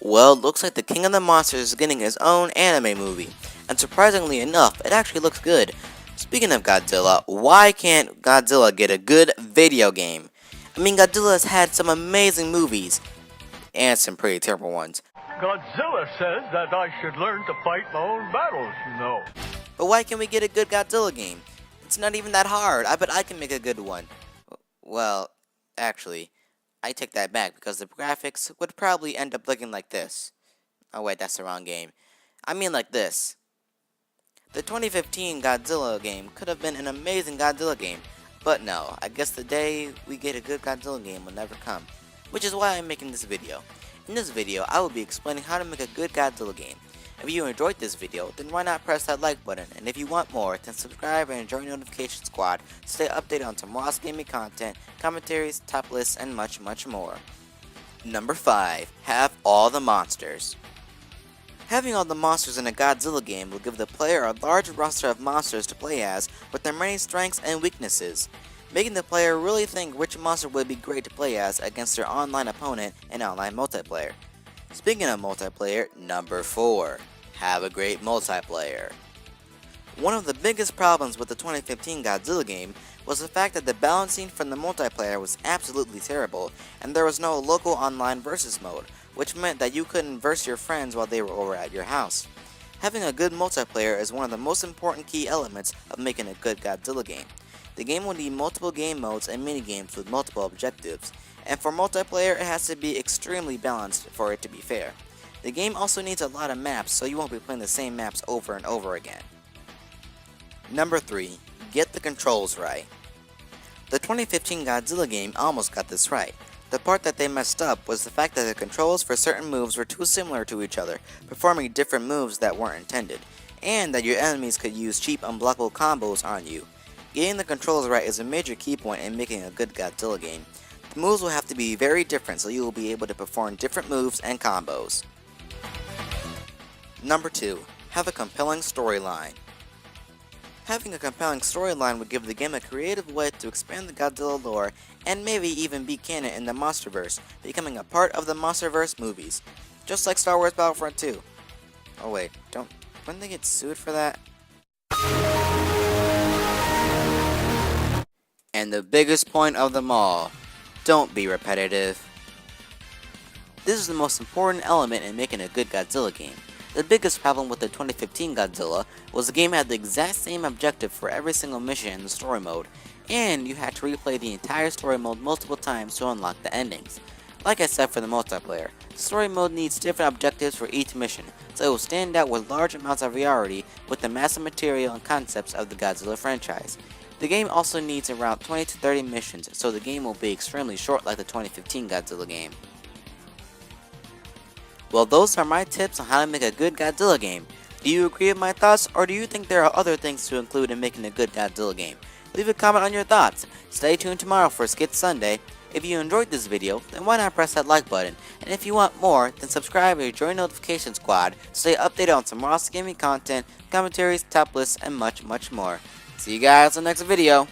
Well, it looks like the King of the Monsters is getting his own anime movie, and surprisingly enough, it actually looks good. Speaking of Godzilla, why can't Godzilla get a good video game? I mean, Godzilla has had some amazing movies, and some pretty terrible ones. Godzilla says that I should learn to fight my own battles, you know. But why can't we get a good Godzilla game? It's not even that hard. I bet I can make a good one. Well, actually, I take that back because the graphics would probably end up looking like this. Oh wait, that's the wrong game. I mean like this. The 2015 Godzilla game could have been an amazing Godzilla game, but no, I guess the day we get a good Godzilla game will never come, which is why I'm making this video. In this video, I will be explaining how to make a good Godzilla game. If you enjoyed this video, then why not press that like button, and if you want more, then subscribe and join notification squad to stay updated on tomorrow's gaming content, commentaries, top lists, and much more. Number 5. Have all the monsters. Having all the monsters in a Godzilla game will give the player a large roster of monsters to play as with their many strengths and weaknesses, making the player really think which monster would be great to play as against their online opponent in online multiplayer. Speaking of multiplayer, number 4. Have a great multiplayer. One of the biggest problems with the 2015 Godzilla game was the fact that the balancing from the multiplayer was absolutely terrible, and there was no local online versus mode, which meant that you couldn't verse your friends while they were over at your house. Having a good multiplayer is one of the most important key elements of making a good Godzilla game. The game will need multiple game modes and minigames with multiple objectives, and for multiplayer it has to be extremely balanced for it to be fair. The game also needs a lot of maps, so you won't be playing the same maps over and over again. Number 3. Get the controls right. The 2015 Godzilla game almost got this right. The part that they messed up was the fact that the controls for certain moves were too similar to each other, performing different moves that weren't intended, and that your enemies could use cheap unblockable combos on you. Getting the controls right is a major key point in making a good Godzilla game. The moves will have to be very different so you will be able to perform different moves and combos. Number 2. Have a compelling storyline. Having a compelling storyline would give the game a creative way to expand the Godzilla lore and maybe even be canon in the Monsterverse, becoming a part of the Monsterverse movies, just like Star Wars Battlefront 2. Oh wait, wouldn't they get sued for that? And the biggest point of them all, don't be repetitive. This is the most important element in making a good Godzilla game. The biggest problem with the 2015 Godzilla was the game had the exact same objective for every single mission in the story mode, and you had to replay the entire story mode multiple times to unlock the endings. Like I said for the multiplayer, the story mode needs different objectives for each mission, so it will stand out with large amounts of variety with the massive material and concepts of the Godzilla franchise. The game also needs around 20 to 30 missions, so the game will be extremely short like the 2015 Godzilla game. Well, those are my tips on how to make a good Godzilla game. Do you agree with my thoughts, or do you think there are other things to include in making a good Godzilla game? Leave a comment on your thoughts. Stay tuned tomorrow for SKIT Sunday. If you enjoyed this video, then why not press that like button? And if you want more, then subscribe and join notification squad to stay updated on tomorrow's gaming content, commentaries, top lists, and much more. See you guys in the next video.